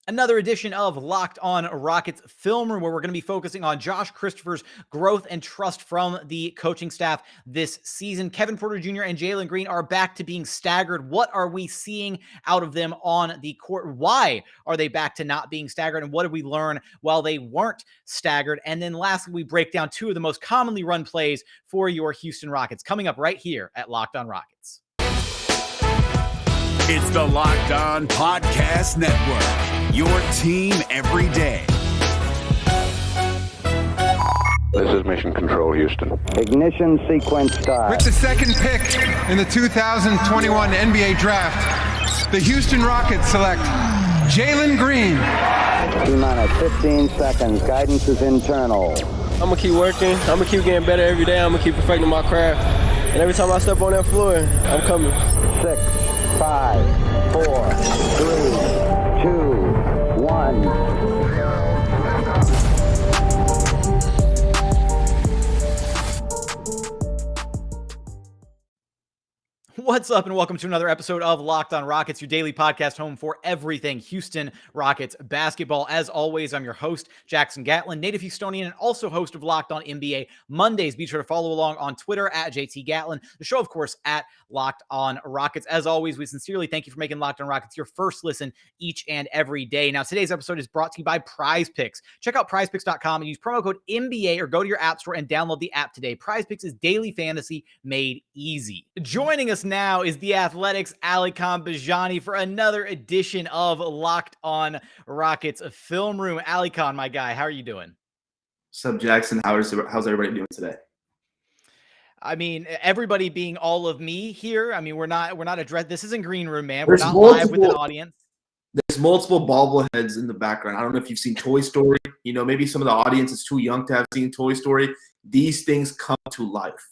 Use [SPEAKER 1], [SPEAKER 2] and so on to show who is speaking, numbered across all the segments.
[SPEAKER 1] Another edition of Locked On Rockets Film Room, where we're going to be focusing on Josh Christopher's growth and trust from the coaching staff this season. Kevin Porter Jr. and Jalen Green are back to being staggered. What are we seeing out of them on the court? Why are they back to not being staggered? And what did we learn while they weren't staggered? And then lastly, we break down two of the most commonly run plays for your Houston Rockets, coming up right here at Locked On Rockets.
[SPEAKER 2] It's the Locked On Podcast Network, your team every day.
[SPEAKER 3] This is Mission Control, Houston.
[SPEAKER 4] Ignition sequence start.
[SPEAKER 5] With the second pick in the 2021 NBA Draft, the Houston Rockets select Jalen Green.
[SPEAKER 4] T-minus 15 seconds. Guidance is internal.
[SPEAKER 6] I'm going to keep working. I'm going to keep getting better every day. I'm going to keep perfecting my craft. And every time I step on that floor, I'm coming.
[SPEAKER 4] 6, 5, 4, 3, 2, 1.
[SPEAKER 1] What's up, and welcome to another episode of Locked On Rockets, your daily podcast home for everything Houston Rockets basketball. As always, I'm your host, Jackson Gatlin, native Houstonian, and also host of Locked On NBA Mondays. Be sure to follow along on Twitter at JT Gatlin, the show, of course, at Locked On Rockets. As always, we sincerely thank you for making Locked On Rockets your first listen each and every day. Now, today's episode is brought to you by Prize Picks. Check out prizepicks.com and use promo code NBA or go to your app store and download the app today. Prize Picks is daily fantasy made easy. Joining us now is the Athletics' Alykhan Bijani for another edition of Locked On Rockets Film Room. Alykhan, my guy, how are you doing?
[SPEAKER 7] What's up, Jackson? How's everybody doing today?
[SPEAKER 1] I mean, everybody being all of me here. I mean, we're not addressed. This isn't Green Room, man. We're not live with an audience.
[SPEAKER 7] There's multiple bobbleheads in the background. I don't know if you've seen Toy Story. You know, maybe some of the audience is too young to have seen Toy Story. These things come to life.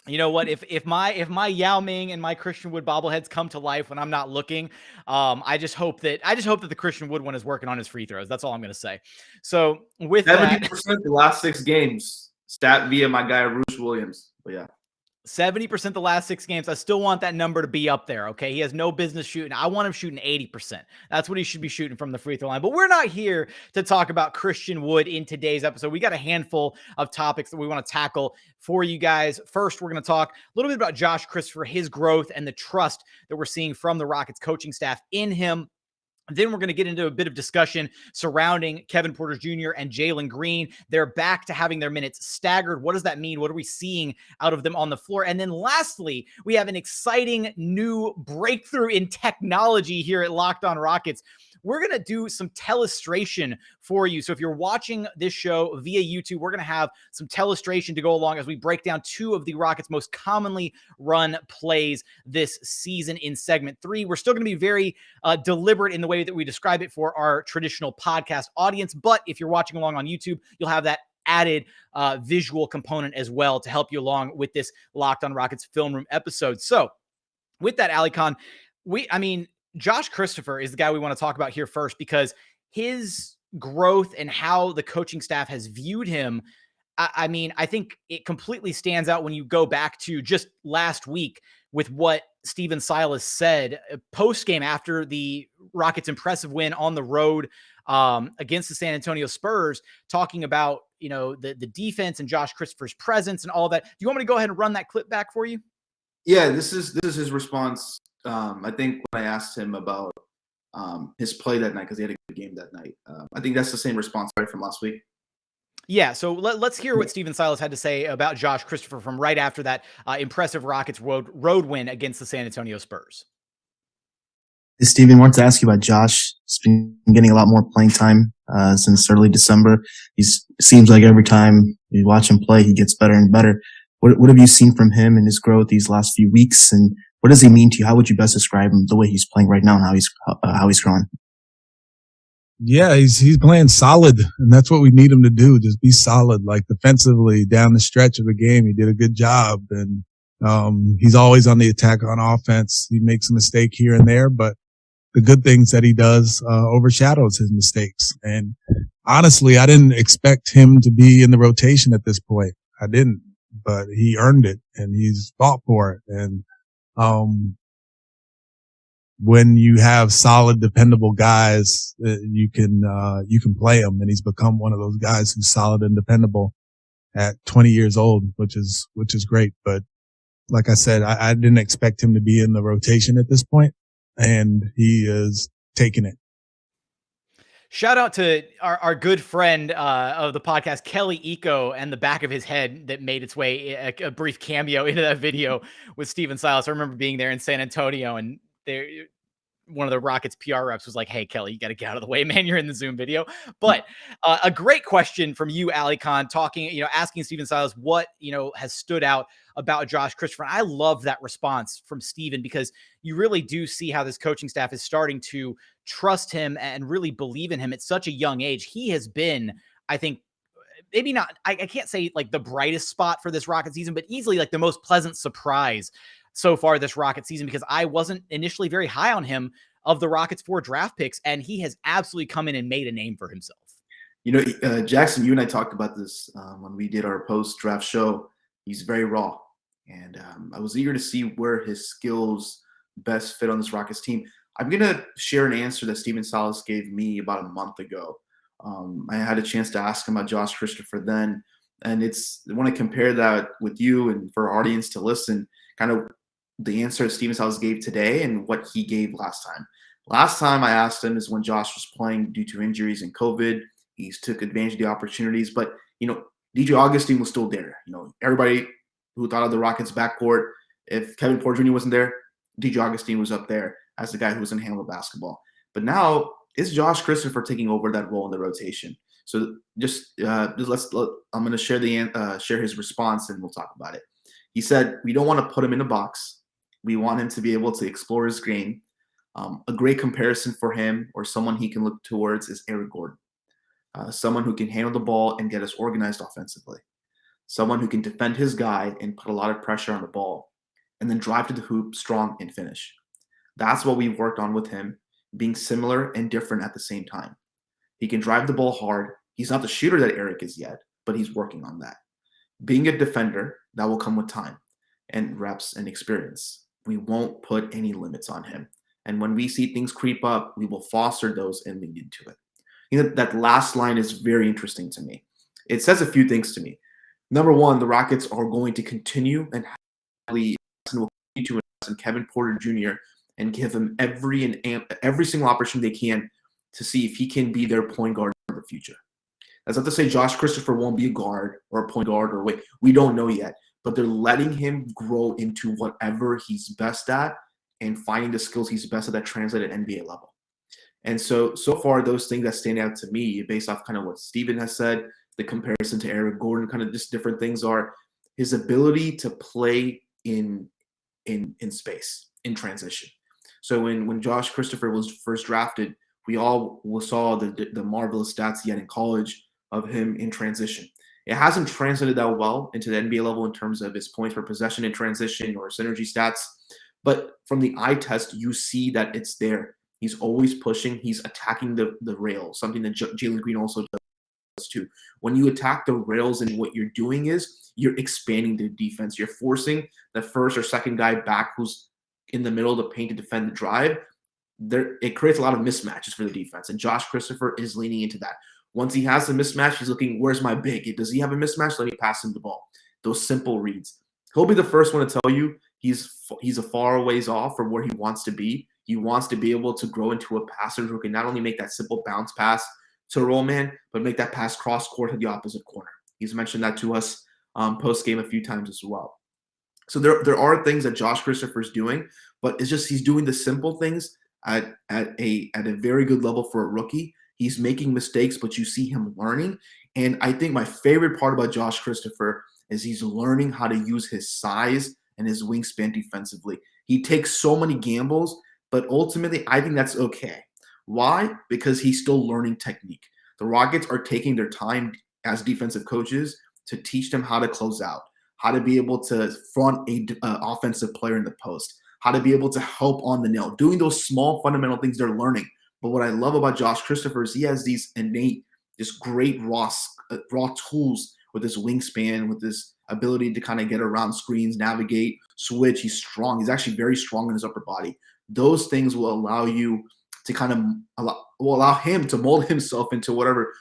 [SPEAKER 1] You know what? If my Yao Ming and my Christian Wood bobbleheads come to life when I'm not looking, I just hope that the Christian Wood one is working on his free throws. That's all I'm going to say. So with
[SPEAKER 7] 70% the last 6 games, stat via my guy Bruce Williams. But yeah.
[SPEAKER 1] 70% the last 6 games. I still want that number to be up there, okay? He has no business shooting. I want him shooting 80%. That's what he should be shooting from the free throw line. But we're not here to talk about Christian Wood in today's episode. We got a handful of topics that we want to tackle for you guys. First, we're going to talk a little bit about Josh Christopher, his growth, and the trust that we're seeing from the Rockets coaching staff in him. Then we're going to get into a bit of discussion surrounding Kevin Porter Jr. and Jalen Green. They're back to having their minutes staggered. What does that mean? What are we seeing out of them on the floor? And then lastly, we have an exciting new breakthrough in technology here at Locked On Rockets. We're going to do some telestration for you. So if you're watching this show via YouTube, we're going to have some telestration to go along as we break down 2 of the Rockets' most commonly run plays this season in segment 3. We're still going to be very deliberate in the way that we describe it for our traditional podcast audience. But if you're watching along on YouTube, you'll have that added visual component as well to help you along with this Locked On Rockets Film Room episode. So with that, Alykhan, Josh Christopher is the guy we want to talk about here first because his growth and how the coaching staff has viewed him, I think it completely stands out when you go back to just last week with what Stephen Silas said post-game after the Rockets' impressive win on the road against the San Antonio Spurs, talking about, you know, the defense and Josh Christopher's presence and all that. Do you want me to go ahead and run that clip back for you?
[SPEAKER 7] Yeah, this is his response. I think when I asked him about his play that night, because he had a good game that night, I think that's the same response right from last week.
[SPEAKER 1] Yeah, so let's hear what Stephen Silas had to say about Josh Christopher from right after that impressive Rockets road win against the San Antonio Spurs.
[SPEAKER 8] Stephen, I wanted to ask you about Josh. He's been getting a lot more playing time since early December. Seems like every time you watch him play, he gets better and better. What have you seen from him and his growth these last few weeks, and what does he mean to you? How would you best describe him, the way he's playing right now and how he's growing?
[SPEAKER 9] Yeah, he's playing solid, and that's what we need him to do. Just be solid, like defensively down the stretch of the game. He did a good job, and he's always on the attack on offense. He makes a mistake here and there, but the good things that he does overshadows his mistakes. And honestly, I didn't expect him to be in the rotation at this point. I didn't, but he earned it, and he's fought for it. And when you have solid, dependable guys, you can play them. And he's become one of those guys who's solid and dependable at 20 years old, which is great. But like I said, I didn't expect him to be in the rotation at this point, and he is taking it.
[SPEAKER 1] Shout out to our good friend of the podcast, Kelly Eco, and the back of his head that made its way a brief cameo into that video with Steven Silas. I remember being there in San Antonio, and one of the Rockets PR reps was like, "Hey, Kelly, you got to get out of the way, man. You're in the Zoom video." But a great question from you, Alykhan, asking Steven Silas what, has stood out about Josh Christopher. And I love that response from Steven, because you really do see how this coaching staff is starting to trust him and really believe in him at such a young age. He has been, I think, maybe not, I can't say like the brightest spot for this Rocket season, but easily like the most pleasant surprise so far this Rocket season, because I wasn't initially very high on him of the Rockets 4 draft picks, and he has absolutely come in and made a name for himself.
[SPEAKER 7] Jackson, you and I talked about this when we did our post-draft show. He's very raw, and I was eager to see where his skills best fit on this Rockets team. I'm going to share an answer that Steven Silas gave me about a month ago. I had a chance to ask him about Josh Christopher then, and I want to compare that with you and for our audience to listen, kind of the answer that Steven Silas gave today and what he gave last time. Last time I asked him is when Josh was playing due to injuries and COVID. He took advantage of the opportunities, but DJ Augustine was still there. Everybody who thought of the Rockets backcourt, if Kevin Porter Jr. wasn't there, DJ Augustine was up there as the guy who was going to handle the basketball. But now it's Josh Christopher taking over that role in the rotation. So I'm going to share his response, and we'll talk about it. He said, "We don't want to put him in a box. We want him to be able to explore his game. A great comparison for him, or someone he can look towards, is Eric Gordon. Someone who can handle the ball and get us organized offensively. Someone who can defend his guy and put a lot of pressure on the ball, and then drive to the hoop strong and finish. That's what we've worked on with him, being similar and different at the same time. He can drive the ball hard. He's not the shooter that Eric is yet, but he's working on that. Being a defender, that will come with time and reps and experience. We won't put any limits on him. And when we see things creep up, we will foster those and lean into it." That last line is very interesting to me. It says a few things to me. Number one, the Rockets are going to continue and will continue to invest in Kevin Porter Jr. and give him every single opportunity they can to see if he can be their point guard in the future. That's not to say Josh Christopher won't be a guard or a point guard we don't know yet, but they're letting him grow into whatever he's best at and finding the skills he's best at that translate at NBA level. And so far, those things that stand out to me, based off kind of what Steven has said, the comparison to Eric Gordon, kind of just different things, are his ability to play in space, in transition. So when Josh Christopher was first drafted, we all saw the marvelous stats he had in college of him in transition. It hasn't translated that well into the NBA level in terms of his points per possession in transition or synergy stats. But from the eye test, you see that it's there. He's always pushing. He's attacking the rails, something that Jalen Green also does too. When you attack the rails, and what you're doing is you're expanding the defense. You're forcing the first or second guy back who's in the middle of the paint to defend the drive. It creates a lot of mismatches for the defense, and Josh Christopher is leaning into that. Once he has a mismatch, he's looking, where's my big? Does he have a mismatch? Let me pass him the ball. Those simple reads. He'll be the first one to tell you he's a far ways off from where he wants to be. He wants to be able to grow into a passer who can not only make that simple bounce pass to a roll man, but make that pass cross court to the opposite corner. He's mentioned that to us post game a few times as well. So there are things that Josh Christopher's doing, but it's just he's doing the simple things at a very good level for a rookie. He's making mistakes, but you see him learning. And I think my favorite part about Josh Christopher is he's learning how to use his size and his wingspan defensively. He takes so many gambles, but ultimately I think that's okay. Why? Because he's still learning technique. The Rockets are taking their time as defensive coaches to teach them how to close out, how to be able to front a offensive player in the post, how to be able to help on the nail, doing those small fundamental things they're learning. But what I love about Josh Christopher is he has these innate, just great raw tools with his wingspan, with his ability to kind of get around screens, navigate, switch. He's strong. He's actually very strong in his upper body. those things will allow you to kind of allow him to mold himself into whatever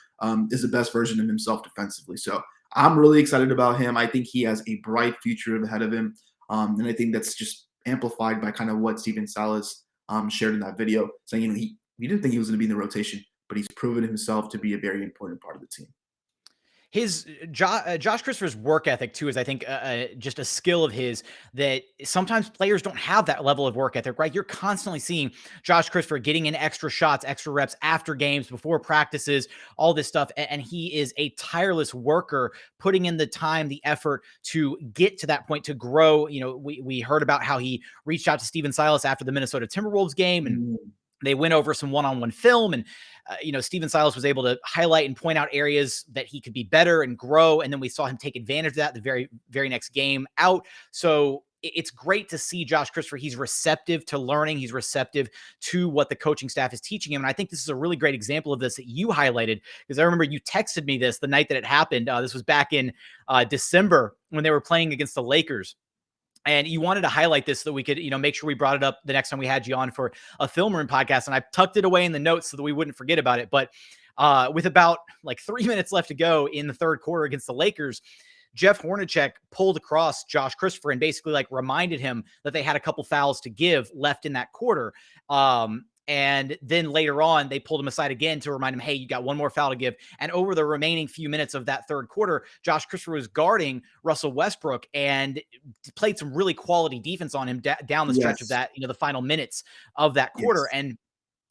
[SPEAKER 7] is the best version of himself defensively. So I'm really excited about him. I think he has a bright future ahead of him. And I think that's just amplified by kind of what Steven Salas shared in that video, saying, he didn't think he was going to be in the rotation, but he's proven himself to be a very important part of the team.
[SPEAKER 1] His Josh Christopher's work ethic too is, I think, just a skill of his that sometimes players don't have that level of work ethic, right? You're constantly seeing Josh Christopher getting in extra shots, extra reps after games, before practices, all this stuff. And he is a tireless worker, putting in the time, the effort to get to that point, to grow. We heard about how he reached out to Steven Silas after the Minnesota Timberwolves game, and they went over some one-on-one film, and Steven Silas was able to highlight and point out areas that he could be better and grow. And then we saw him take advantage of that the very, very next game out. So it's great to see Josh Christopher. He's receptive to learning. He's receptive to what the coaching staff is teaching him. And I think this is a really great example of this that you highlighted, because I remember you texted me this the night that it happened. This was back in December when they were playing against the Lakers. And you wanted to highlight this so that we could, make sure we brought it up the next time we had you on for a Film Room podcast. And I tucked it away in the notes so that we wouldn't forget about it. But with about 3 minutes left to go in the third quarter against the Lakers, Jeff Hornacek pulled across Josh Christopher and basically reminded him that they had a couple fouls to give left in that quarter. And then later on, they pulled him aside again to remind him, hey, you got one more foul to give. And over the remaining few minutes of that third quarter, Josh Christopher was guarding Russell Westbrook and played some really quality defense on him down the stretch of that, the final minutes of that quarter. Yes. And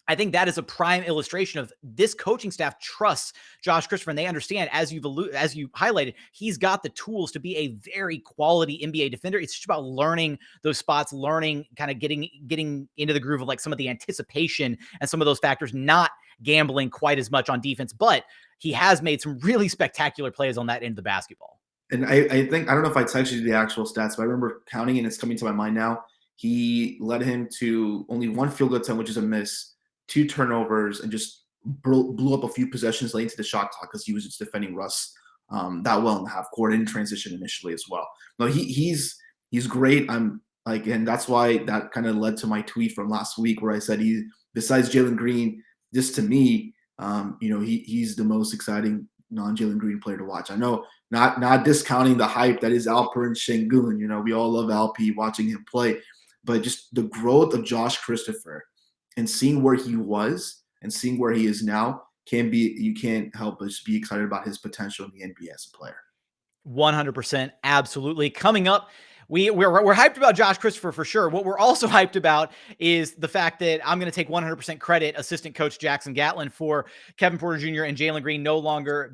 [SPEAKER 1] I think that is a prime illustration of this coaching staff trusts Josh Christopher, and they understand, as you highlighted, he's got the tools to be a very quality NBA defender. It's just about learning those spots, learning, kind of getting into the groove of some of the anticipation and some of those factors, not gambling quite as much on defense. But he has made some really spectacular plays on that end of the basketball.
[SPEAKER 7] And I think, I don't know if I texted you the actual stats, but I remember counting, and it's coming to my mind now. He led him to only one field goal attempt, which is a miss, 2 turnovers, and just blew up a few possessions late into the shot clock because he was just defending Russ that well in the half court, in transition initially as well. No, he's great. And that's why that kind of led to my tweet from last week where I said besides Jalen Green, just to me, he's the most exciting non-Jalen Green player to watch. I know, not discounting the hype that is Alper and Şengün. We all love Alp, watching him play, but just the growth of Josh Christopher and seeing where he was and seeing where he is now you can't help but just be excited about his potential in the NBA as a player.
[SPEAKER 1] 100%. Absolutely. Coming up, we're hyped about Josh Christopher for sure. What we're also hyped about is the fact that I'm going to take 100% credit, assistant coach Jackson Gatlin, for Kevin Porter Jr. and Jalen Green no longer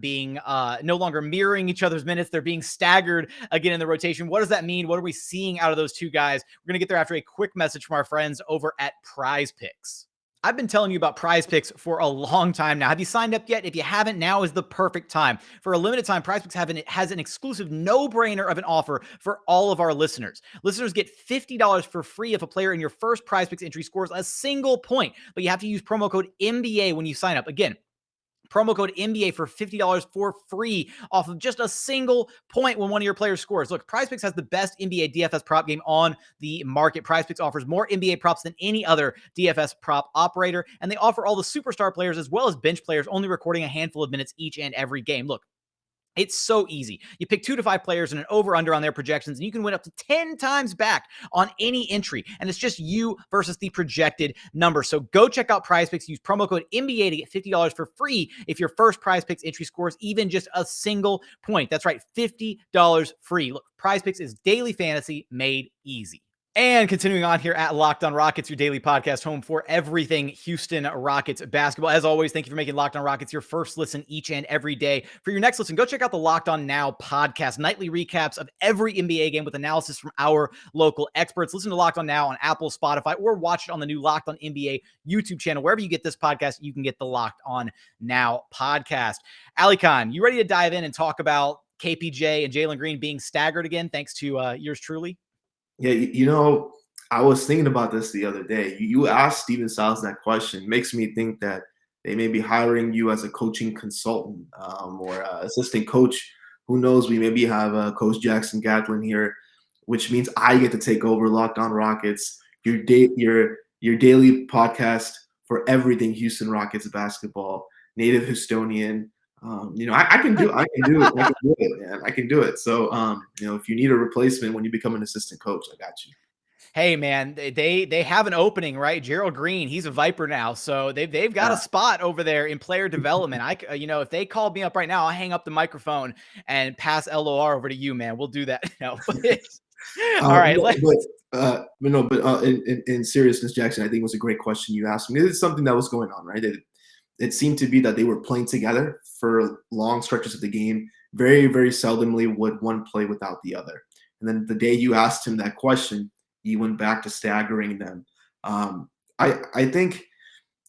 [SPEAKER 1] mirroring each other's minutes. They're being staggered again in the rotation. What does that mean? What are we seeing out of those two guys? We're going to get there after a quick message from our friends over at Prize Picks. I've been telling you about Prize Picks for a long time now. Have you signed up yet? If you haven't, now is the perfect time. For a limited time, Prize Picks has an exclusive no-brainer of an offer for all of our listeners. Listeners get $50 for free if a player in your first Prize Picks entry scores a single point, but you have to use promo code NBA when you sign up. Again, promo code NBA for $50 for free off of just a single point when one of your players scores. Look, PrizePicks has the best NBA DFS prop game on the market. PrizePicks offers more NBA props than any other DFS prop operator, and they offer all the superstar players as well as bench players, only recording a handful of minutes each and every game. Look, it's so easy. You pick 2 to 5 players and an over-under on their projections, and you can win up to 10 times back on any entry. And it's just you versus the projected number. So go check out PrizePicks. Use promo code NBA to get $50 for free if your first PrizePicks entry scores even just a single point. That's right, $50 free. Look, PrizePicks is daily fantasy made easy. And continuing on here at Locked On Rockets, your daily podcast home for everything Houston Rockets basketball. As always, thank you for making Locked On Rockets your first listen each and every day. For your next listen, go check out the Locked On Now podcast, nightly recaps of every NBA game with analysis from our local experts. Listen to Locked On Now on Apple, Spotify, or watch it on the new Locked On NBA YouTube channel. Wherever you get this podcast, you can get the Locked On Now podcast. Alykhan, you ready to dive in and talk about KPJ and Jalen Green being staggered again, thanks to yours truly?
[SPEAKER 7] Yeah, I was thinking about this the other day. You asked Steven Silas that question. It makes me think that they may be hiring you as a coaching consultant or assistant coach. Who knows? We maybe have Coach Jackson Gatlin here, which means I get to take over Locked On Rockets. Your your daily podcast for everything Houston Rockets basketball, native Houstonian. I can do it, man. I can do it. So, if you need a replacement when you become an assistant coach, I got you.
[SPEAKER 1] Hey man, they have an opening, right? Gerald Green, he's a Viper now, so they've got a spot over there in player development. If they called me up right now, I'll hang up the microphone and pass LOR over to you, man. We'll do that. No, all right.
[SPEAKER 7] In seriousness, Jackson, I think it was a great question you asked me. It's something that was going on, right? It seemed to be that they were playing together for long stretches of the game. Very, very seldomly would one play without the other. And then the day you asked him that question, he went back to staggering them. I think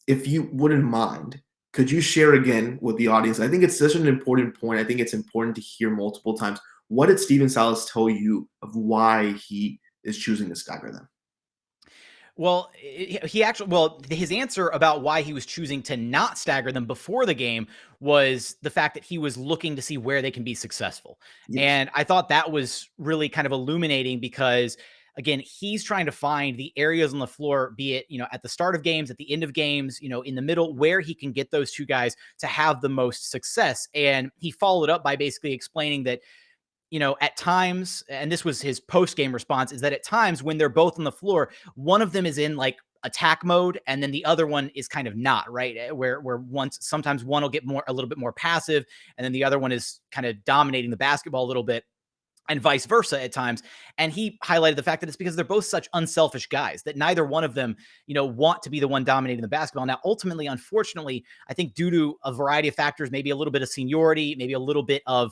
[SPEAKER 7] if you wouldn't mind, could you share again with the audience? I think it's such an important point. I think it's important to hear multiple times. What did Stephen Silas tell you of why he is choosing to stagger them?
[SPEAKER 1] Well, his answer about why he was choosing to not stagger them before the game was the fact that he was looking to see where they can be successful.
[SPEAKER 7] Yes.
[SPEAKER 1] And I thought that was really kind of illuminating because, again, he's trying to find the areas on the floor, be it, at the start of games, at the end of games, in the middle, where he can get those two guys to have the most success. And he followed up by basically explaining that, at times, and this was his post-game response, is that at times when they're both on the floor, one of them is in like attack mode, and then the other one is kind of not, right? Where sometimes one will get a little bit more passive, and then the other one is kind of dominating the basketball a little bit, and vice versa at times. And he highlighted the fact that it's because they're both such unselfish guys that neither one of them, want to be the one dominating the basketball. Now, ultimately, unfortunately, I think due to a variety of factors, maybe a little bit of seniority, maybe a little bit of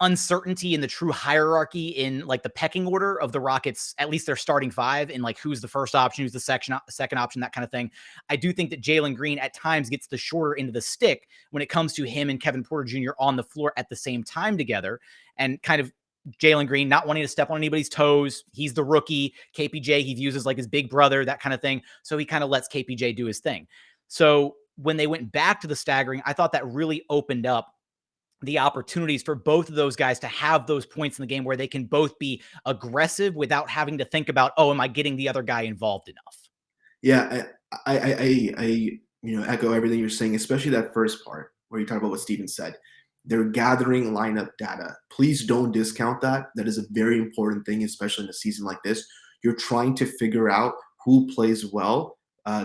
[SPEAKER 1] uncertainty in the true hierarchy in like the pecking order of the Rockets, at least their starting five, and like who's the first option, who's the second option, that kind of thing. I do think that Jalen Green at times gets the shorter end of the stick when it comes to him and Kevin Porter Jr. on the floor at the same time together, and kind of Jalen Green not wanting to step on anybody's toes. He's the rookie. KPJ he views as like his big brother, that kind of thing. So he kind of lets KPJ do his thing. So when they went back to the staggering, I thought that really opened up the opportunities for both of those guys to have those points in the game where they can both be aggressive without having to think about, oh, am I getting the other guy involved enough?
[SPEAKER 7] Yeah, I echo everything you're saying, especially that first part where you talk about what Steven said. They're gathering lineup data. Please don't discount that. That is a very important thing, especially in a season like this. You're trying to figure out who plays well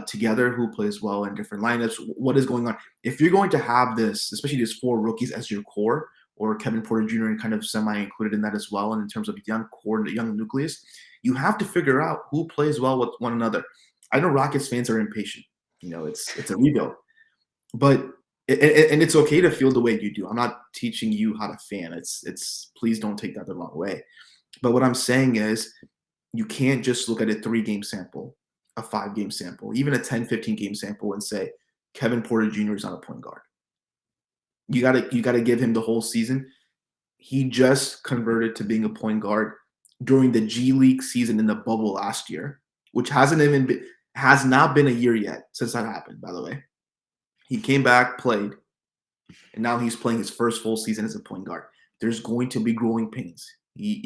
[SPEAKER 7] together, who plays well in different lineups, what is going on. If you're going to have this, especially these four rookies as your core, or Kevin Porter Jr. and kind of semi-included in that as well, and in terms of young core and the young nucleus, you have to figure out who plays well with one another. I know Rockets fans are impatient. It's a rebuild. But it's okay to feel the way you do. I'm not teaching you how to fan. It's please don't take that the wrong way. But what I'm saying is you can't just look at a 3-game sample, a 5-game sample, even a 10, 15-game sample and say Kevin Porter Jr. is not a point guard. You gotta give him the whole season. He just converted to being a point guard during the G League season in the bubble last year, which has not been a year yet since that happened, by the way. He came back, played, and now he's playing his first full season as a point guard. There's going to be growing pains, he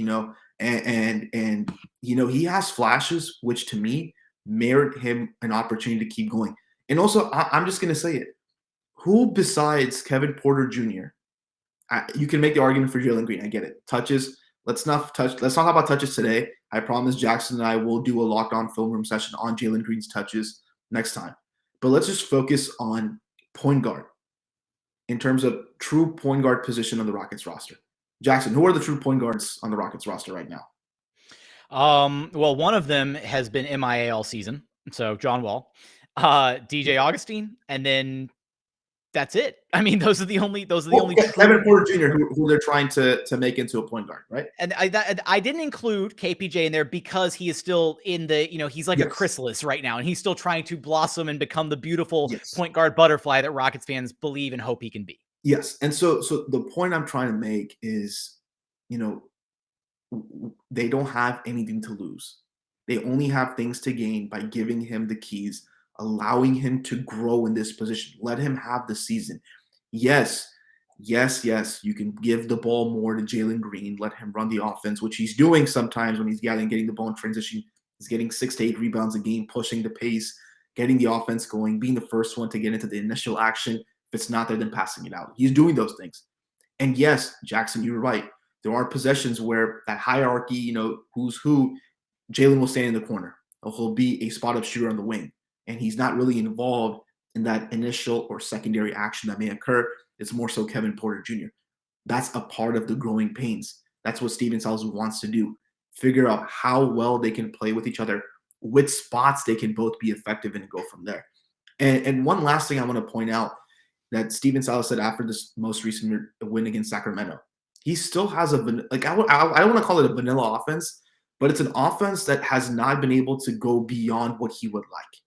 [SPEAKER 7] has flashes, which to me merit him an opportunity to keep going. And also, I'm just going to say it. Who besides Kevin Porter Jr., you can make the argument for Jalen Green. I get it. Touches. Let's not talk about touches today. I promise Jackson and I will do a lockdown film room session on Jalen Green's touches next time. But let's just focus on point guard in terms of true point guard position on the Rockets roster. Jackson, who are the true point guards on the Rockets roster right now?
[SPEAKER 1] Well, one of them has been MIA all season. So John Wall, DJ Augustine, and then that's it. I mean, those are the only
[SPEAKER 7] Kevin Porter Jr. who they're trying to make into a point guard, right?
[SPEAKER 1] And I didn't include KPJ in there because he is still in the, he's like a chrysalis right now, and he's still trying to blossom and become the beautiful point guard butterfly that Rockets fans believe and hope he can be.
[SPEAKER 7] Yes. And so the point I'm trying to make is, they don't have anything to lose. They only have things to gain by giving him the keys, allowing him to grow in this position. Let him have the season. Yes, you can give the ball more to Jalen Green. Let him run the offense, which he's doing sometimes when he's getting the ball in transition He's getting 6 to 8 rebounds a game, pushing the pace, getting the offense going, being the first one to get into the initial action. If it's not there, then passing it out. He's doing those things. And yes, Jackson, you were right. There are possessions where that hierarchy, who's who, Jalen will stand in the corner. Or he'll be a spot-up shooter on the wing. And he's not really involved in that initial or secondary action that may occur. It's more so Kevin Porter Jr. That's a part of the growing pains. That's what Steven Silas wants to do. Figure out how well they can play with each other, which spots they can both be effective in, and go from there. And one last thing I want to point out that Steven Silas said after this most recent win against Sacramento. He still has I don't want to call it a vanilla offense, but it's an offense that has not been able to go beyond what he would like,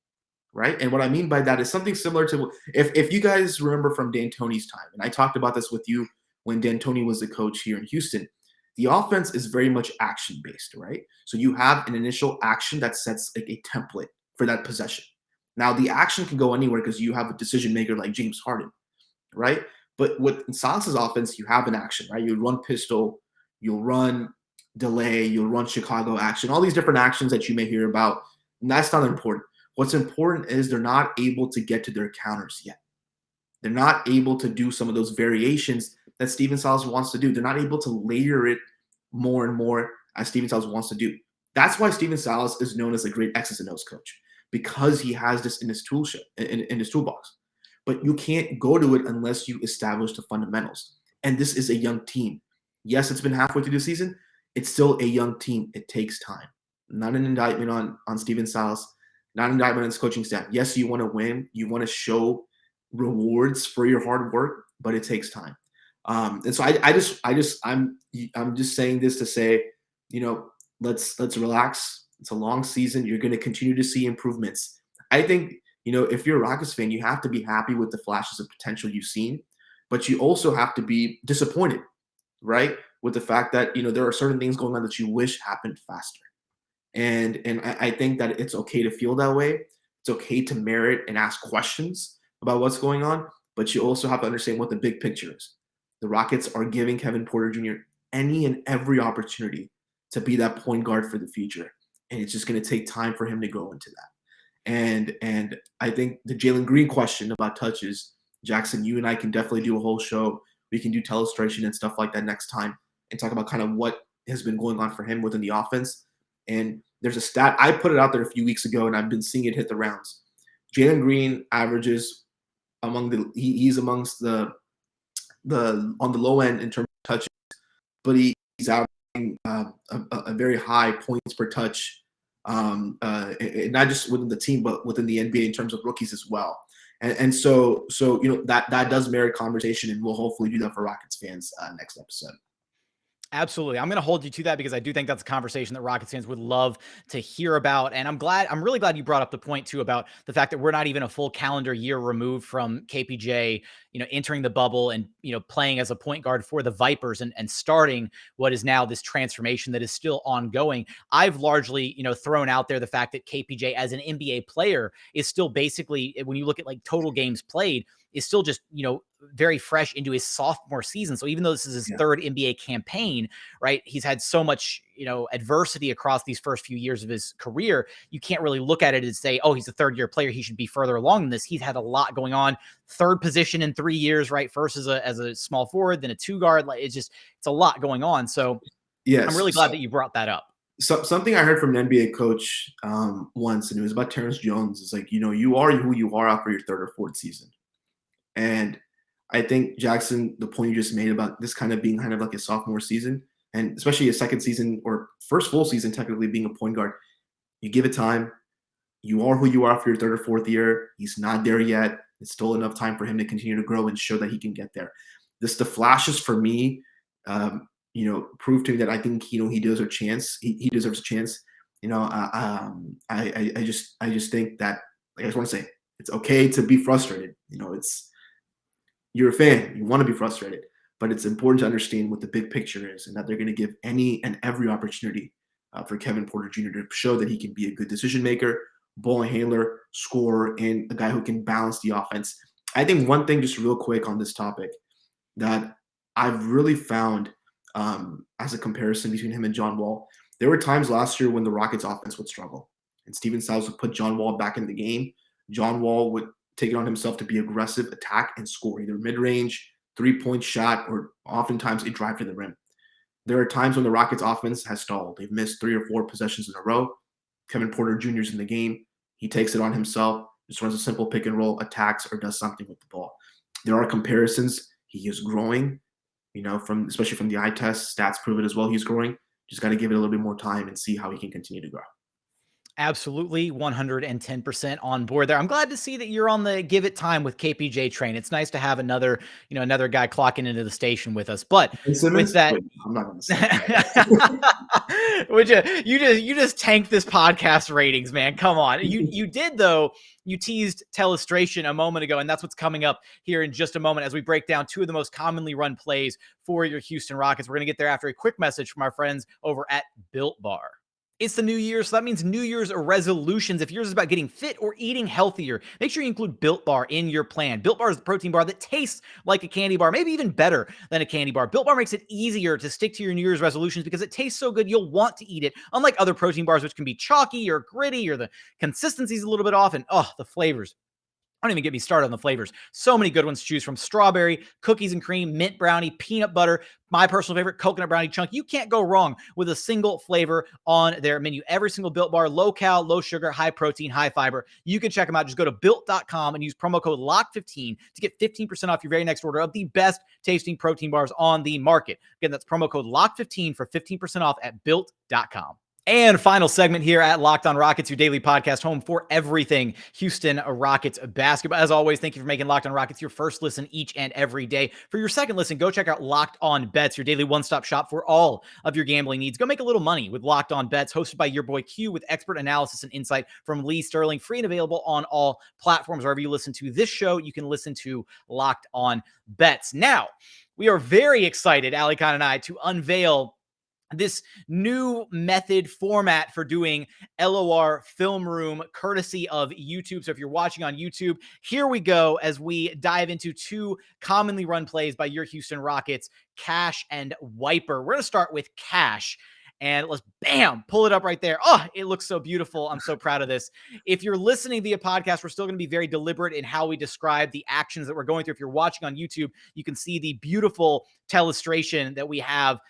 [SPEAKER 7] right? And what I mean by that is something similar to if you guys remember from D'Antoni's time, and I talked about this with you when D'Antoni was the coach here in Houston. The offense is very much action-based, right? So you have an initial action that sets like a template for that possession. Now, the action can go anywhere because you have a decision maker like James Harden, right? But with Silas's offense, you have an action, right? You run pistol, you'll run delay, you'll run Chicago action, all these different actions that you may hear about. And that's not important. What's important is they're not able to get to their counters yet. They're not able to do some of those variations that Steven Silas wants to do. They're not able to layer it more and more as Steven Silas wants to do. That's why Steven Silas is known as a great X's and O's coach, because he has this in his in his toolbox. But you can't go to it unless you establish the fundamentals. And this is a young team. Yes, it's been halfway through the season. It's still a young team. It takes time. Not an indictment on Steven Silas, not an indictment on his coaching staff. Yes, you want to win. You want to show rewards for your hard work, but it takes time. And so I'm just saying this to say, let's relax. It's a long season. You're going to continue to see improvements. I think, if you're a Rockets fan, you have to be happy with the flashes of potential you've seen, but you also have to be disappointed, right? With the fact that, there are certain things going on that you wish happened faster. And I think that it's okay to feel that way. It's okay to merit and ask questions about what's going on, but you also have to understand what the big picture is. The Rockets are giving Kevin Porter Jr. any and every opportunity to be that point guard for the future. And it's just going to take time for him to grow into that. And I think the Jalen Green question about touches, Jackson, you and I can definitely do a whole show. We can do telestration and stuff like that next time and talk about kind of what has been going on for him within the offense. And there's a stat, I put it out there a few weeks ago, and I've been seeing it hit the rounds. Jalen Green averages he's amongst the on the low end in terms of touches, but he's averaging a very high points per touch, not just within the team, but within the NBA in terms of rookies as well. And so that does merit conversation, and we'll hopefully do that for Rockets fans next episode.
[SPEAKER 1] Absolutely. I'm going to hold you to that because I do think that's a conversation that Rockets fans would love to hear about. And I'm really glad you brought up the point too about the fact that we're not even a full calendar year removed from KPJ, entering the bubble and, playing as a point guard for the Vipers and starting what is now this transformation that is still ongoing. I've largely, thrown out there the fact that KPJ as an NBA player is still basically, when you look at like total games played, is still just, very fresh into his sophomore season. So even though this is his third NBA campaign, right, he's had so much, adversity across these first few years of his career. You can't really look at it and say, oh, he's a third year player, he should be further along than this. He's had a lot going on. Third position in 3 years, right? First as a small forward, then a two guard. Like it's a lot going on. So yes, I'm really glad that you brought that up.
[SPEAKER 7] So something I heard from an NBA coach once, and it was about Terrence Jones. It's like, you are who you are after your third or fourth season. And I think, Jackson, the point you just made about this kind of being kind of like a sophomore season, and especially a second season or first full season, technically being a point guard, you give it time. You are who you are after your third or fourth year. He's not there yet. It's still enough time for him to continue to grow and show that he can get there. The flashes for me, prove to me that I think, he deserves a chance. He deserves a chance. I just think that, like, I just want to say, it's okay to be frustrated. You're a fan, you want to be frustrated, but it's important to understand what the big picture is and that they're going to give any and every opportunity for Kevin Porter Jr. to show that he can be a good decision maker, ball handler, scorer, and a guy who can balance the offense. I think one thing, just real quick on this topic, that I've really found as a comparison between him and John Wall, There were times last year when the Rockets offense would struggle and Steven Silas would put John Wall back in the game. John Wall would take it on himself to be aggressive, attack, and score either mid-range, three-point shot, or oftentimes a drive to the rim. There are times when the Rockets offense has stalled. They've missed 3 or 4 possessions in a row. Kevin Porter Jr. is in the game. He takes it on himself, just runs a simple pick and roll, attacks, or does something with the ball. There are comparisons. He is growing, especially from the eye test. Stats prove it as well. He's growing. Just got to give it a little bit more time and see how he can continue to grow.
[SPEAKER 1] Absolutely 110% on board there. I'm glad to see that you're on the give it time with KPJ train. It's nice to have another guy clocking into the station with us. But with that,
[SPEAKER 7] wait, I'm not going to say that.
[SPEAKER 1] Would you just tanked this podcast ratings, man. Come on. You did though. You teased Telestration a moment ago, and that's what's coming up here in just a moment as we break down 2 of the most commonly run plays for your Houston Rockets. We're going to get there after a quick message from our friends over at Built Bar. It's the new year, so that means New Year's resolutions. If yours is about getting fit or eating healthier, make sure you include Built Bar in your plan. Built Bar is the protein bar that tastes like a candy bar, maybe even better than a candy bar. Built Bar makes it easier to stick to your New Year's resolutions because it tastes so good you'll want to eat it, unlike other protein bars which can be chalky or gritty or the consistency's a little bit off, and the flavors. Don't even get me started on the flavors. So many good ones to choose from. Strawberry, cookies and cream, mint brownie, peanut butter, my personal favorite, coconut brownie chunk. You can't go wrong with a single flavor on their menu. Every single Built Bar, low cal, low sugar, high protein, high fiber. You can check them out. Just go to built.com and use promo code LOCK15 to get 15% off your very next order of the best tasting protein bars on the market. Again, that's promo code LOCK15 for 15% off at built.com. And final segment here at Locked On Rockets, your daily podcast home for everything Houston Rockets basketball. As always, thank you for making Locked On Rockets your first listen each and every day. For your second listen, go check out Locked On Bets, your daily one-stop shop for all of your gambling needs. Go make a little money with Locked On Bets, hosted by your boy Q, with expert analysis and insight from Lee Sterling, free and available on all platforms. Wherever you listen to this show, you can listen to Locked On Bets. Now, we are very excited, Alykhan and I, to unveil this new method format for doing LOR Film Room, courtesy of YouTube. So if you're watching on YouTube, here we go as we dive into 2 commonly run plays by your Houston Rockets, Cash and Wiper. We're going to start with Cash. And let's, pull it up right there. Oh, it looks so beautiful. I'm so proud of this. If you're listening via podcast, we're still going to be very deliberate in how we describe the actions that we're going through. If you're watching on YouTube, you can see the beautiful telestration that we have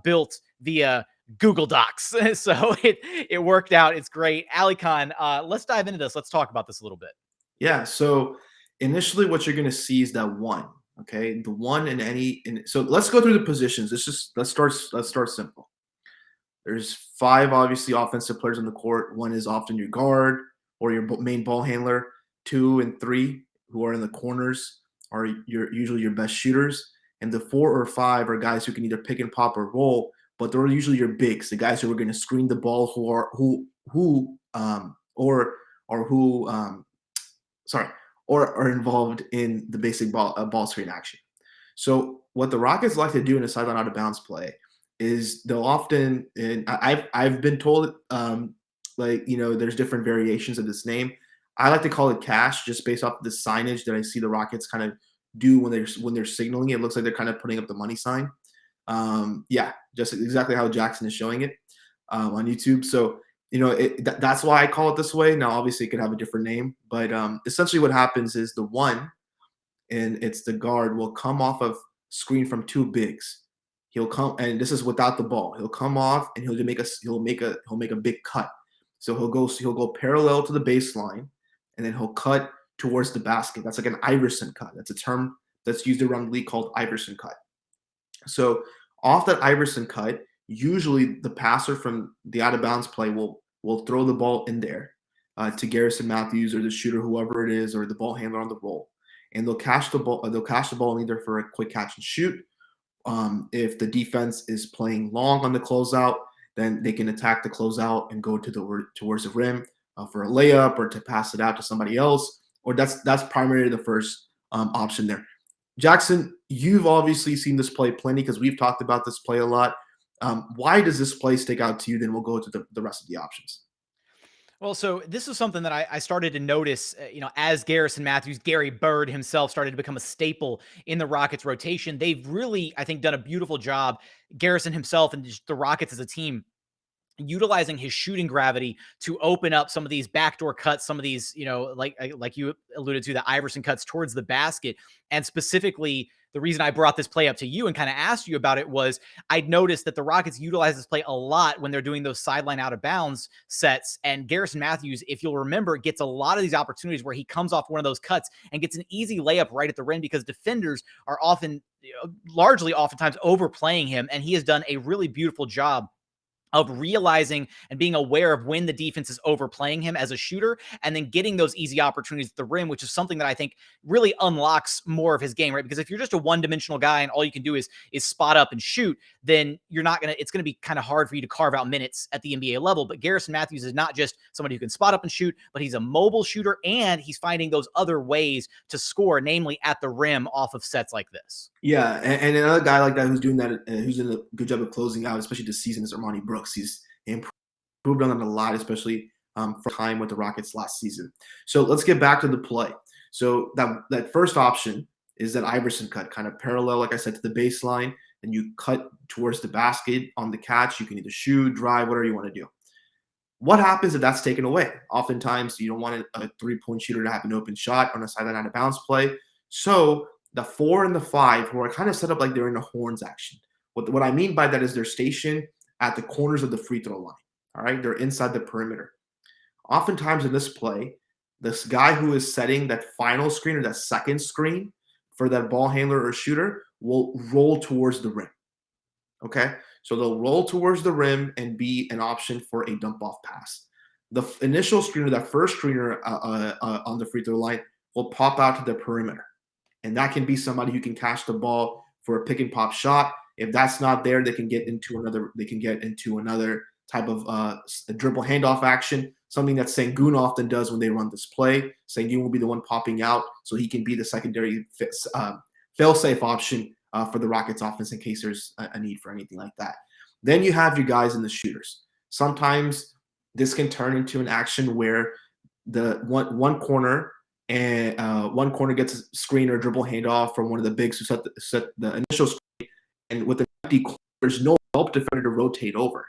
[SPEAKER 1] built via Google Docs. So it worked out. It's great. Alykhan, let's dive into this. Let's talk about this a little bit.
[SPEAKER 7] Yeah. So initially what you're going to see is that 1. Okay. The 1 so let's go through the positions. Let's start simple. There's 5 obviously offensive players on the court. 1 is often your guard or your main ball handler. 2 and 3 who are in the corners are usually your best shooters. And the 4 or 5 are guys who can either pick and pop or roll, but they're usually your bigs, the guys who are going to screen the ball, or are involved in the basic ball screen action. So what the Rockets like to do in a sideline out of bounds play is they'll often, and I've been told there's different variations of this name. I like to call it cash just based off the signage that I see the Rockets kind of do when they're signaling. It looks like they're kind of putting up the money sign. Just exactly how Jackson is showing it on YouTube. So that's why I call it this way. Now, obviously, it could have a different name, but essentially what happens is the 1, and it's the guard, will come off of screen from 2 bigs. He'll come, and this is without the ball. He'll come off and he'll make a big cut. So he'll go parallel to the baseline, and then he'll cut towards the basket. That's like an Iverson cut. That's a term that's used around the league called Iverson cut. So off that Iverson cut, usually the passer from the out of bounds play will throw the ball in there to Garrison Matthews or the shooter, whoever it is, or the ball handler on the roll, and they'll cash the ball. They'll cash the ball either for a quick catch and shoot. If the defense is playing long on the closeout, then they can attack the closeout and go towards the rim for a layup or to pass it out to somebody else. Or that's primarily the first option there. Jackson, you've obviously seen this play plenty because we've talked about this play a lot. Why does this play stick out to you? Then we'll go to the rest of the options.
[SPEAKER 1] Well, so this is something that I started to notice, as Garrison Matthews, Gary Bird himself started to become a staple in the Rockets rotation. They've really, I think, done a beautiful job, Garrison himself and just the Rockets as a team, utilizing his shooting gravity to open up some of these backdoor cuts, some of these, like you alluded to, the Iverson cuts towards the basket. And specifically, the reason I brought this play up to you and kind of asked you about it was I'd noticed that the Rockets utilize this play a lot when they're doing those sideline out of bounds sets. And Garrison Matthews, if you'll remember, gets a lot of these opportunities where he comes off one of those cuts and gets an easy layup right at the rim because defenders are largely oftentimes overplaying him. And he has done a really beautiful job of realizing and being aware of when the defense is overplaying him as a shooter and then getting those easy opportunities at the rim, which is something that I think really unlocks more of his game, right? Because if you're just a one-dimensional guy and all you can do is spot up and shoot, then it's going to be kind of hard for you to carve out minutes at the NBA level. But Garrison Matthews is not just somebody who can spot up and shoot, but he's a mobile shooter and he's finding those other ways to score, namely at the rim off of sets like this.
[SPEAKER 7] Yeah, and another guy like that who's doing that, who's doing a good job of closing out, especially this season, is Armani Brooks. He's improved on that a lot, especially for time with the Rockets last season. So let's get back to the play. So that first option is that Iverson cut, kind of parallel, like I said, to the baseline, and you cut towards the basket on the catch. You can either shoot, drive, whatever you want to do. What happens if that's taken away? Oftentimes, you don't want a three-point shooter to have an open shot on a sideline out of bounds play. So the 4 and the 5, who are kind of set up like they're in a horns action. What I mean by that is they're stationed at the corners of the free throw line. All right, they're inside the perimeter. Oftentimes in this play, this guy who is setting that final screen or that second screen for that ball handler or shooter will roll towards the rim. Okay, so they'll roll towards the rim and be an option for a dump off pass. The initial screener, that first screener on the free throw line, will pop out to the perimeter. And that can be somebody who can catch the ball for a pick and pop shot. If that's not there, they can get into another type of a dribble handoff action, something that Sengun often does when they run this play. Sengun will be the one popping out, so he can be the secondary fail-safe option for the Rockets offense in case there's a need for anything like that. Then you have your guys in the shooters. Sometimes this can turn into an action where the one corner gets a screen or dribble handoff from one of the bigs who set the initial screen, and with an empty corner, there's no help defender to rotate over.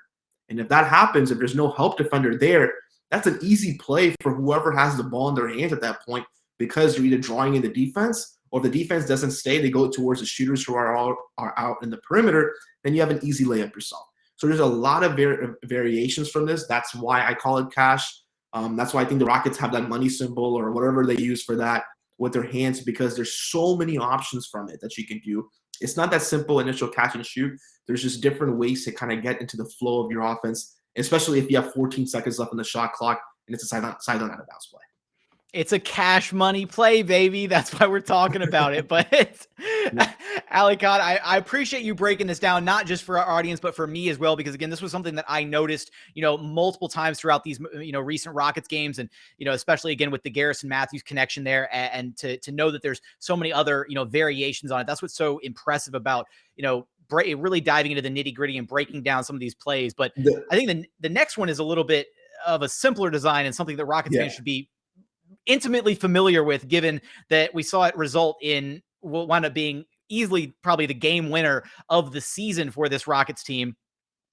[SPEAKER 7] And if that happens, if there's no help defender there, that's an easy play for whoever has the ball in their hands at that point, because you're either drawing in the defense, or if the defense doesn't stay, they go towards the shooters who are out in the perimeter, then you have an easy layup yourself. So there's a lot of variations from this. That's why I call it cash. That's why I think the Rockets have that money symbol or whatever they use for that with their hands, because there's so many options from it that you can do. It's not that simple initial catch and shoot. There's just different ways to kind of get into the flow of your offense, especially if you have 14 seconds left on the shot clock and it's a sideline out of bounds play.
[SPEAKER 1] It's a cash money play, baby. That's why we're talking about it. But Alykhan, I appreciate you breaking this down, not just for our audience, but for me as well, because again, this was something that I noticed, multiple times throughout these, recent Rockets games. And, especially again, with the Garrison Matthews connection there, and to know that there's so many other, variations on it. That's what's so impressive about, really diving into the nitty gritty and breaking down some of these plays. But I think the next one is a little bit of a simpler design and something that Rockets fans should be intimately familiar with, given that we saw it result in what wound up being easily probably the game winner of the season for this Rockets team.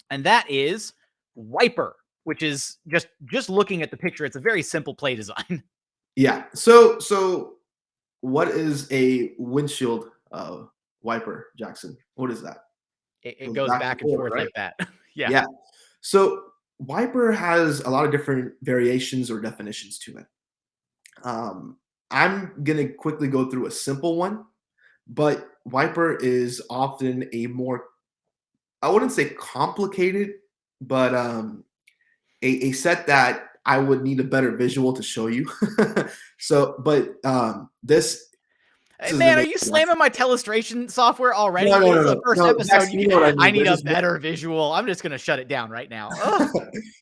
[SPEAKER 1] And that is Wiper, which is just looking at the picture, it's a very simple play design.
[SPEAKER 7] Yeah. So what is a windshield wiper, Jackson? What is that?
[SPEAKER 1] It goes back and forth, right? Like that. Yeah.
[SPEAKER 7] Yeah. So wiper has a lot of different variations or definitions to it. I'm going to quickly go through a simple one, but wiper is often a more, I wouldn't say complicated, but a set that I would need a better visual to show you. This
[SPEAKER 1] man, are you slamming my telestration software already?
[SPEAKER 7] No.
[SPEAKER 1] The first episode.
[SPEAKER 7] Jackson, you know what
[SPEAKER 1] I need a better visual. I'm just going to shut it down right now.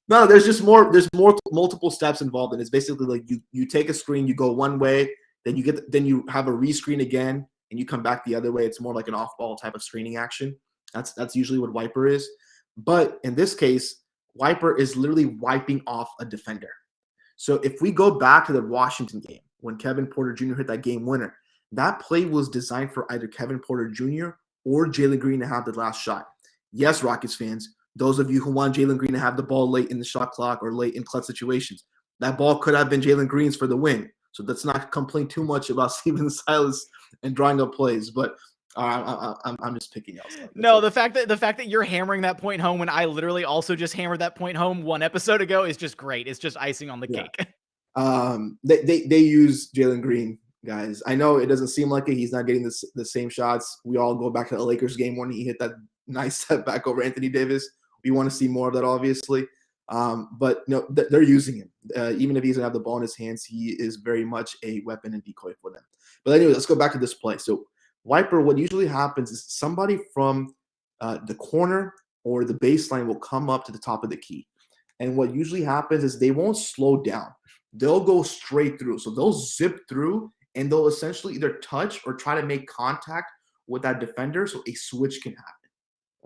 [SPEAKER 7] No, there's multiple steps involved, and it's basically like you take a screen, you go one way, then you have a rescreen again, and you come back the other way. It's more like an off-ball type of screening action. That's usually what wiper is. But in this case, wiper is literally wiping off a defender. So if we go back to the Washington game when Kevin Porter Jr. hit that game winner, that play was designed for either Kevin Porter Jr. or Jalen Green to have the last shot. Yes, Rockets fans, those of you who want Jalen Green to have the ball late in the shot clock or late in clutch situations, that ball could have been Jalen Green's for the win. So let's not complain too much about Steven Silas and drawing up plays. But I'm just picking out stuff.
[SPEAKER 1] No, the fact that you're hammering that point home when I literally also just hammered that point home one episode ago is just great. It's just icing on the cake.
[SPEAKER 7] They use Jalen Green, guys. I know it doesn't seem like it. He's not getting the same shots. We all go back to the Lakers game when he hit that nice step back over Anthony Davis. We want to see more of that, obviously. But no, they're using him. Even if he doesn't have the ball in his hands, he is very much a weapon and decoy for them. But anyway, let's go back to this play. So Wiper, what usually happens is somebody from the corner or the baseline will come up to the top of the key. And what usually happens is they won't slow down. They'll go straight through. So they'll zip through and they'll essentially either touch or try to make contact with that defender so a switch can happen.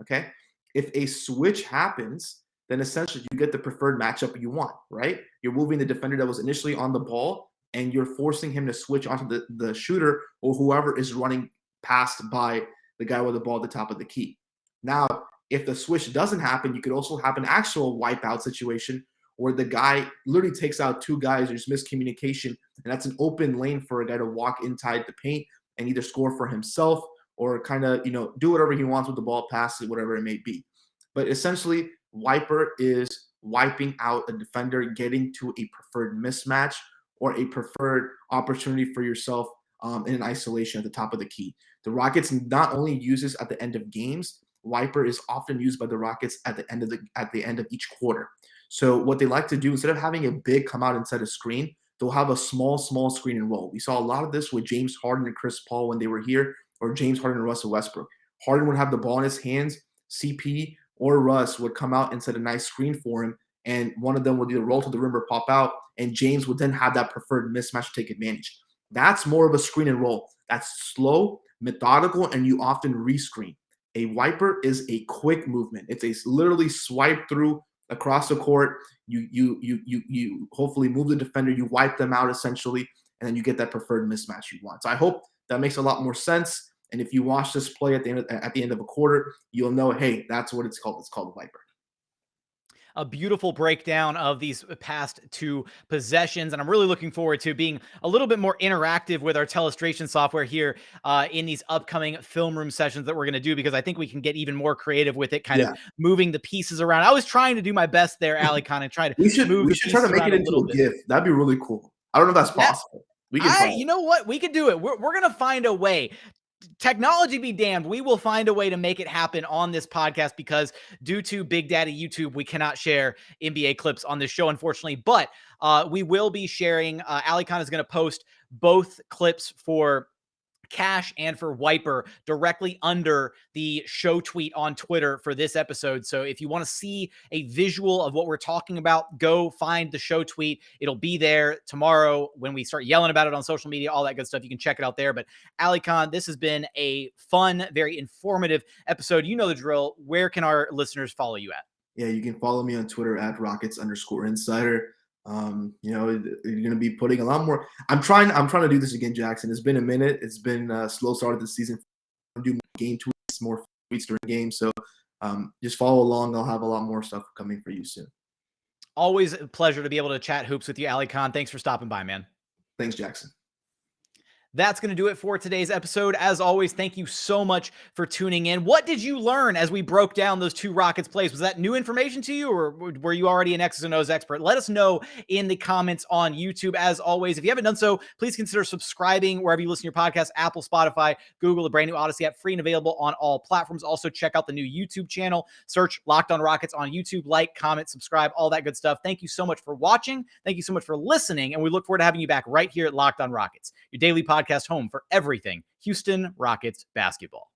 [SPEAKER 7] Okay? If a switch happens, then essentially you get the preferred matchup you want, right? You're moving the defender that was initially on the ball and you're forcing him to switch onto the shooter or whoever is running passed by the guy with the ball at the top of the key. Now, if the switch doesn't happen, you could also have an actual wipeout situation where the guy literally takes out two guys. There's miscommunication, and that's an open lane for a guy to walk inside the paint and either score for himself or kind of, do whatever he wants with the ball, pass it, whatever it may be. But essentially, Wiper is wiping out a defender, getting to a preferred mismatch or a preferred opportunity for yourself in an isolation at the top of the key. The Rockets not only use this at the end of games, Wiper is often used by the Rockets at the end of each quarter. So what they like to do, instead of having a big come out and set a screen, they'll have a small screen and roll. We saw a lot of this with James Harden and Chris Paul when they were here, or James Harden and Russell Westbrook. Harden would have the ball in his hands, CP or Russ would come out and set a nice screen for him, and one of them would either roll to the rim or pop out, and James would then have that preferred mismatch to take advantage. That's more of a screen and roll. That's slow, methodical, and you often rescreen. A Wiper is a quick movement. It's a literally swipe through across the court. You hopefully move the defender, you wipe them out essentially, and then you get that preferred mismatch you want. So I hope that makes a lot more sense. And if you watch this play at the end of a quarter, you'll know, hey, that's what it's called. It's called Wiper.
[SPEAKER 1] A beautiful breakdown of these past two possessions. And I'm really looking forward to being a little bit more interactive with our telestration software here in these upcoming film room sessions that we're going to do, because I think we can get even more creative with it, kind of moving the pieces around. I was trying to do my best there, Alykhan, and try to
[SPEAKER 7] we should try to make it into a GIF. That'd be really cool. I don't know if that's possible.
[SPEAKER 1] You know what? We could do it. We're going to find a way. Technology be damned, we will find a way to make it happen on this podcast, because due to Big Daddy YouTube, we cannot share NBA clips on this show, unfortunately. But we will be sharing. Alykhan is going to post both clips for Cash and for Wiper directly under the show tweet on Twitter for this episode. So if you want to see a visual of what we're talking about, go find the show tweet. It'll be there tomorrow when we start yelling about it on social media, all that good stuff. You can check it out there. But Alykhan, this has been a fun, very informative episode. You know the drill. Where can our listeners follow you at?
[SPEAKER 7] Yeah, you can follow me on Twitter at Rockets_insider. You're going to be putting a lot more. I'm trying to do this again, Jackson. It's been a minute. It's been a slow start of the season. I'm doing game tweets, more tweets during games. So just follow along. I'll have a lot more stuff coming for you soon.
[SPEAKER 1] Always a pleasure to be able to chat hoops with you, Alykhan. Thanks for stopping by, man.
[SPEAKER 7] Thanks, Jackson.
[SPEAKER 1] That's going to do it for today's episode. As always, thank you so much for tuning in. What did you learn as we broke down those two Rockets plays? Was that new information to you, or were you already an X's and O's expert? Let us know in the comments on YouTube. As always, if you haven't done so, please consider subscribing wherever you listen to your podcast, Apple, Spotify, Google, the brand new Odyssey app, free and available on all platforms. Also, check out the new YouTube channel. Search Locked On Rockets on YouTube. Like, comment, subscribe, all that good stuff. Thank you so much for watching. Thank you so much for listening, and we look forward to having you back right here at Locked On Rockets, your daily podcast home for everything Houston Rockets basketball.